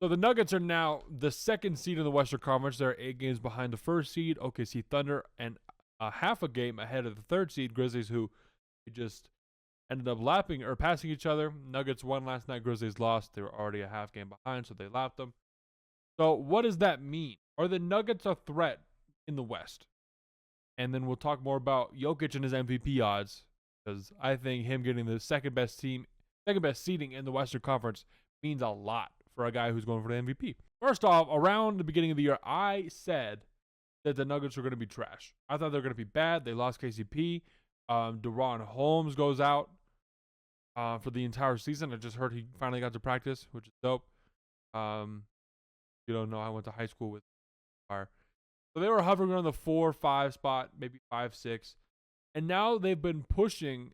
So the Nuggets are now the second seed in the Western Conference. They're 8 games behind the first seed, OKC Thunder, and a half a game ahead of the third seed, Grizzlies, who just ended up lapping or passing each other. Nuggets won last night, Grizzlies lost. They were already a half game behind, so they lapped them. So what does that mean? Are the Nuggets a threat in the West? And then we'll talk more about Jokic and his MVP odds, because I think him getting the second best seeding in the Western Conference means a lot for a guy who's going for the MVP. First off, around the beginning of the year, I said that the Nuggets were going to be trash. I thought they were going to be bad. They lost KCP. DeRon Holmes goes out for the entire season. I just heard he finally got to practice, which is dope. You don't know, I went to high school with Fire. So they were hovering around the 4-5 spot, maybe 5-6. And now they've been pushing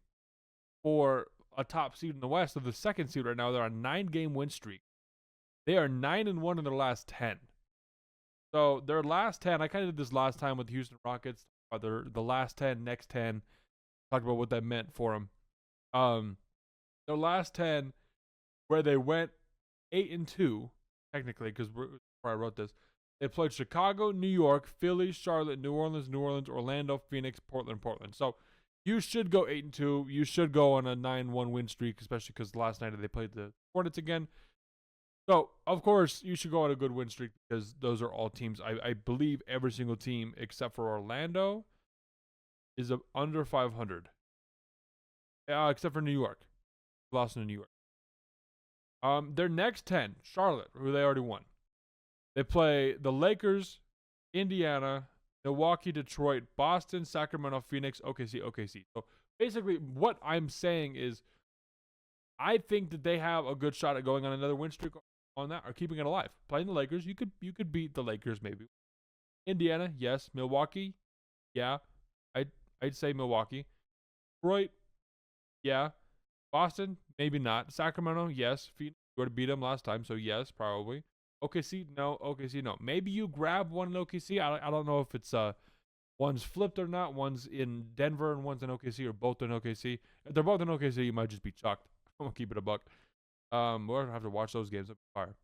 for a top seed in the West. So the second seed right now, they're on a 9-game win streak. They are 9-1 in their last 10. So their last 10, I kind of did this last time with the Houston Rockets. The last 10, next 10. Talked about what that meant for them. Their last 10, where they went 8-2, technically, because before I wrote this, they played Chicago, New York, Philly, Charlotte, New Orleans, Orlando, Phoenix, Portland. So you should go 8-2. You should go on a 9-1 win streak, especially because last night they played the Hornets again. So, of course, you should go on a good win streak because those are all teams. I believe every single team except for Orlando is under 500. Except for New York. Lost in New York. Their next 10, Charlotte, who they already won. They play the Lakers, Indiana, Milwaukee, Detroit, Boston, Sacramento, Phoenix, OKC. So basically what I'm saying is I think that they have a good shot at going on another win streak on that or keeping it alive. Playing the Lakers, you could beat the Lakers maybe. Indiana, yes. Milwaukee, yeah. I'd say Milwaukee. Detroit, yeah. Boston, maybe not. Sacramento, yes. Phoenix, you would have beat them last time, so yes, probably. OKC, no. OKC, no. Maybe you grab one in OKC. I don't know if it's one's flipped or not. One's in Denver and one's in OKC, or both in OKC. If they're both in OKC, you might just be chucked. I'm gonna keep it a buck. We're gonna have to watch those games up fire.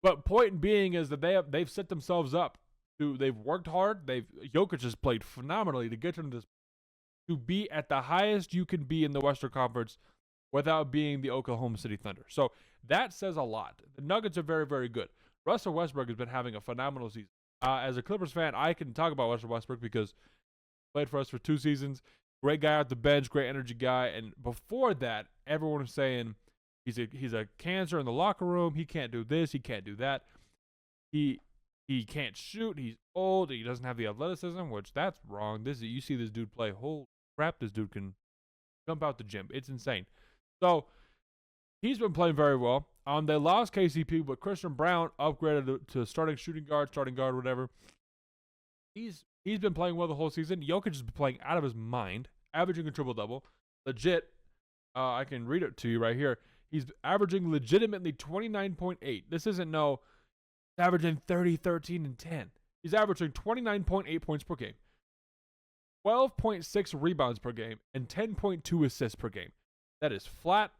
But point being is that they've set themselves up they've worked hard. Jokic has played phenomenally to get them to be at the highest you can be in the Western Conference without being the Oklahoma City Thunder. So that says a lot. The Nuggets are very, very good. Russell Westbrook has been having a phenomenal season. As a Clippers fan, I can talk about Russell Westbrook because he played for us for 2 seasons. Great guy off the bench, great energy guy. And before that, everyone was saying he's a cancer in the locker room. He can't do this. He can't do that. He can't shoot. He's old. He doesn't have the athleticism, which that's wrong. You see this dude play. Holy crap, this dude can jump out the gym. It's insane. So he's been playing very well. They lost KCP, but Christian Braun upgraded to starting guard, whatever. He's been playing well the whole season. Jokic has been playing out of his mind, averaging a triple-double. Legit. I can read it to you right here. He's averaging legitimately 29.8. This isn't averaging 30, 13, and 10. He's averaging 29.8 points per game, 12.6 rebounds per game, and 10.2 assists per game. That is flat,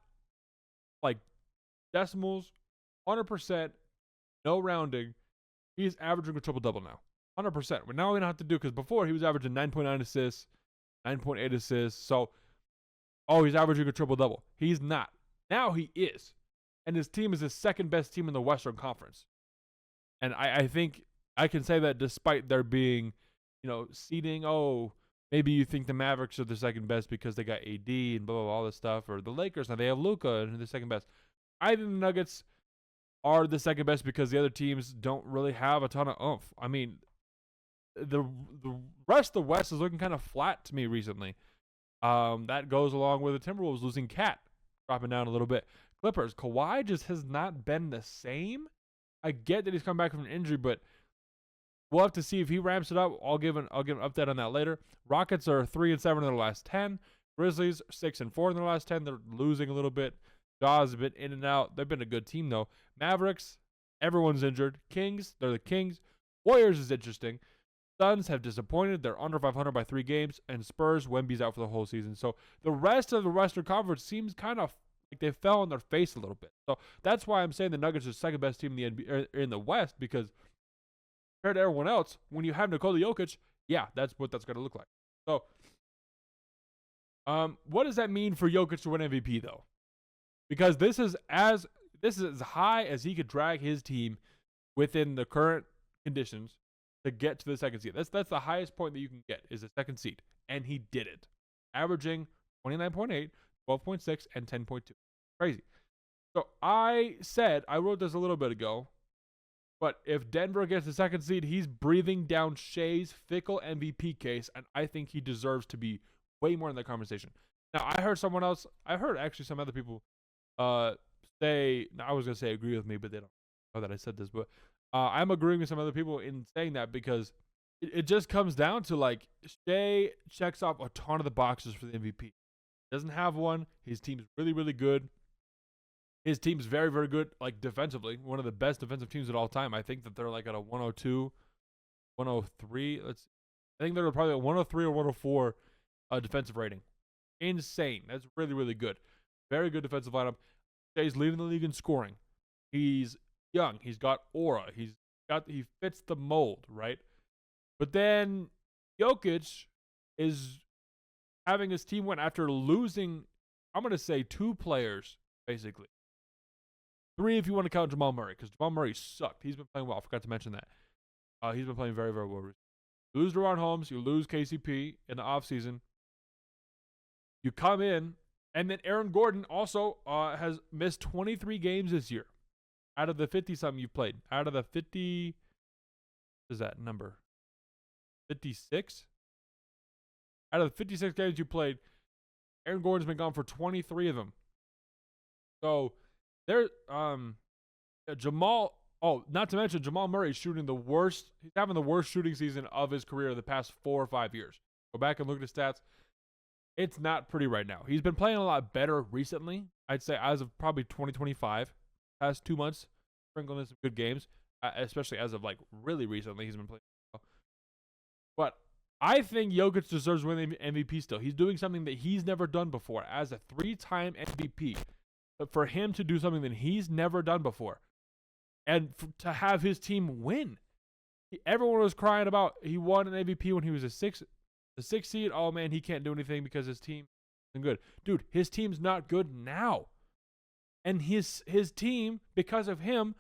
like decimals, 100%, no rounding. He's averaging a triple-double now, 100%. Now we don't have to do, because before he was averaging 9.9 assists, 9.8 assists. So, he's averaging a triple-double. He's not. Now he is. And his team is the second best team in the Western Conference. And I think I can say that despite there being, seeding, maybe you think the Mavericks are the second best because they got AD and blah, blah, blah, all this stuff. Or the Lakers, now they have Luka and they're the second best. I think the Nuggets are the second best because the other teams don't really have a ton of oomph. I mean, the rest of the West is looking kind of flat to me recently. That goes along with the Timberwolves losing Cat, dropping down a little bit. Clippers, Kawhi just has not been the same. I get that he's come back from an injury, but we'll have to see if he ramps it up. I'll give an update on that later. Rockets are 3-7 in their last 10. Grizzlies 6-4 in their last 10. They're losing a little bit. Jaws have been in and out. They've been a good team though. Mavericks, everyone's injured. Kings, they're the Kings. Warriors is interesting. Suns have disappointed. They're under 500 by 3 games. And Spurs, Wemby's out for the whole season. So the rest of the Western Conference seems kind of like they fell on their face a little bit. So that's why I'm saying the Nuggets are the second best team in the NBA, in the West, because compared to everyone else, when you have Nikola Jokic, yeah, that's what that's going to look like. So, what does that mean for Jokic to win MVP though? Because this is as high as he could drag his team within the current conditions to get to the second seed. That's the highest point that you can get, is the second seed, and he did it, averaging 29.8, 12.6, and 10.2. Crazy. So I wrote this a little bit ago, but if Denver gets the second seed, he's breathing down Shai's fickle MVP case, and I think he deserves to be way more in that conversation. Now, I heard actually some other people say, I was going to say agree with me, but they don't know that I said this, but I'm agreeing with some other people in saying that, because it just comes down to, like, Shai checks off a ton of the boxes for the MVP. Doesn't have one. His team's really, really good. His team's very, very good, like, defensively. One of the best defensive teams of all time. I think that they're, like, at a 102, 103. I think they're probably a 103 or 104 defensive rating. Insane. That's really, really good. Very good defensive lineup. Shai's leading the league in scoring. He's young. He's got aura. He fits the mold, right? But then Jokic is having his team win after losing, I'm going to say, 2 players, basically. 3 if you want to count Jamal Murray, because Jamal Murray sucked. He's been playing well. I forgot to mention that. He's been playing very, very well. You lose DeRon Holmes. You lose KCP in the offseason. You come in, and then Aaron Gordon also has missed 23 games this year out of the 50-something you've played. Out of the 50, what is that number? 56? Out of the 56 games you played, Aaron Gordon's been gone for 23 of them. So, there, Jamal, not to mention Jamal Murray is shooting the worst. He's having the worst shooting season of his career the past 4 or 5 years. Go back and look at his stats. It's not pretty right now. He's been playing a lot better recently. I'd say as of probably 2025, past 2 months, sprinkling in some good games, especially as of, like, really recently. He's been playing well. But I think Jokic deserves to win the MVP still. He's doing something that he's never done before. As a 3-time MVP, but for him to do something that he's never done before, and to have his team win. Everyone was crying about he won an MVP when he was the sixth seed. Oh man, he can't do anything because his team isn't good. Dude, his team's not good now. And his team, because of him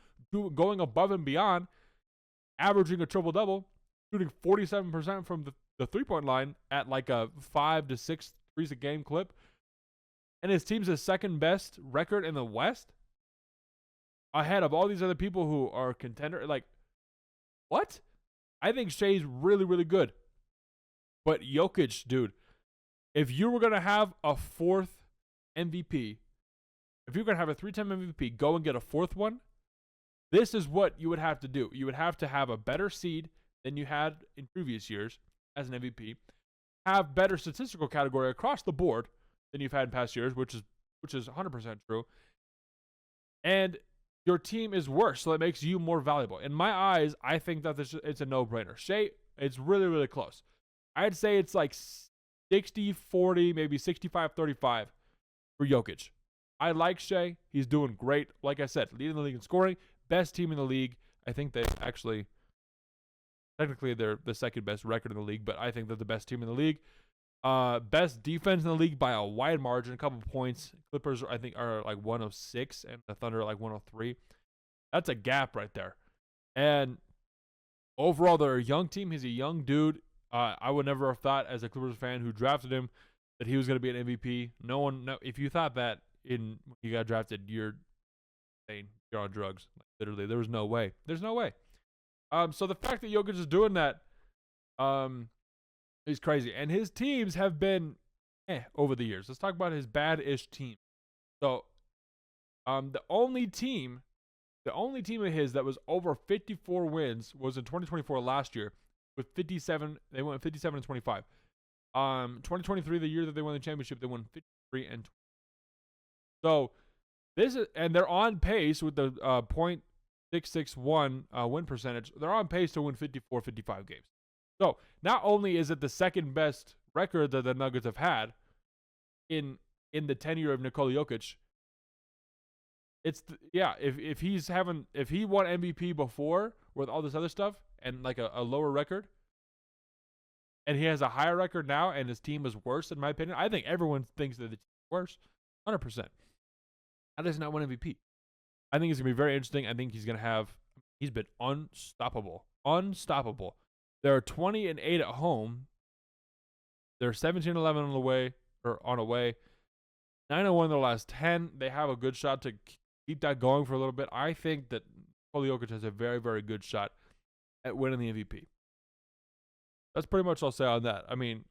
going above and beyond, averaging a triple-double, shooting 47% from the three-point line at like a 5 to 6 threes a game clip, and his team's the second best record in the West, ahead of all these other people who are contender. Like, what? I think Shai's really, really good. But Jokic, dude, if you were going to have a 4th MVP, if you're going to have a 3-time MVP, go and get a 4th one, this is what you would have to do. You would have to have a better seed than you had in previous years as an MVP, have better statistical category across the board than you've had in past years, which is 100% true, and your team is worse, so it makes you more valuable. In my eyes, I think that it's a no-brainer. Shai, it's really, really close. I'd say it's like 60-40, maybe 65-35 for Jokic. I like Shai. He's doing great. Like I said, leading the league in scoring, best team in the league. I think they actually, technically they're the second best record in the league, but I think they're the best team in the league. Best defense in the league by a wide margin, a couple points. Clippers, I think, are like 106, and the Thunder are like 103. That's a gap right there. And overall, they're a young team. He's a young dude. I would never have thought, as a Clippers fan who drafted him, that he was going to be an MVP. No, if you thought that when you got drafted, you're saying you're on drugs. Like, literally, there was no way. There's no way. So the fact that Jokic is doing that, he's crazy. And his teams have been over the years. Let's talk about his bad-ish team. So, the only team of his that was over 54 wins was in 2024 last year with 57. They went 57 and 25. 2023, the year that they won the championship, they won 53 and 20. So, and they're on pace with the .661 win percentage. They're on pace to win 54, 55 games. So, not only is it the second best record that the Nuggets have had in the tenure of Nikola Jokic, if he won MVP before with all this other stuff and like a lower record, and he has a higher record now and his team is worse, in my opinion, I think everyone thinks that the team is worse, 100%. How does he not win MVP? I think it's gonna be very interesting. I think he's been unstoppable. They're 20-8 at home. They're 17-11 on the way or on away. 9-1 their last 10. They have a good shot to keep that going for a little bit. I think that Nikola Jokic has a very, very good shot at winning the MVP. That's pretty much all I'll say on that. I mean,